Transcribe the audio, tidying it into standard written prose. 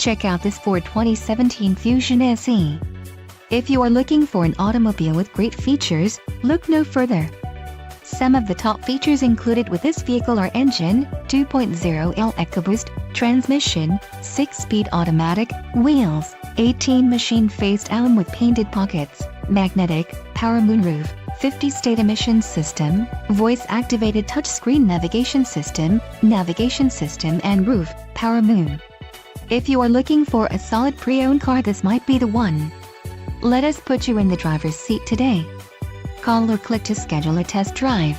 Check out this Ford 2017 Fusion SE. If you are looking for an automobile with great features, look no further. Some of the top features included with this vehicle are engine, 2.0L EcoBoost, transmission, 6-speed automatic, wheels, 18 machine-faced alum with painted pockets, magnetic, power moonroof, 50-state emissions system, voice-activated touchscreen navigation system, and roof, power moon. If you are looking for a solid pre-owned car, this might be the one. Let us put you in the driver's seat today. Call or click to schedule a test drive.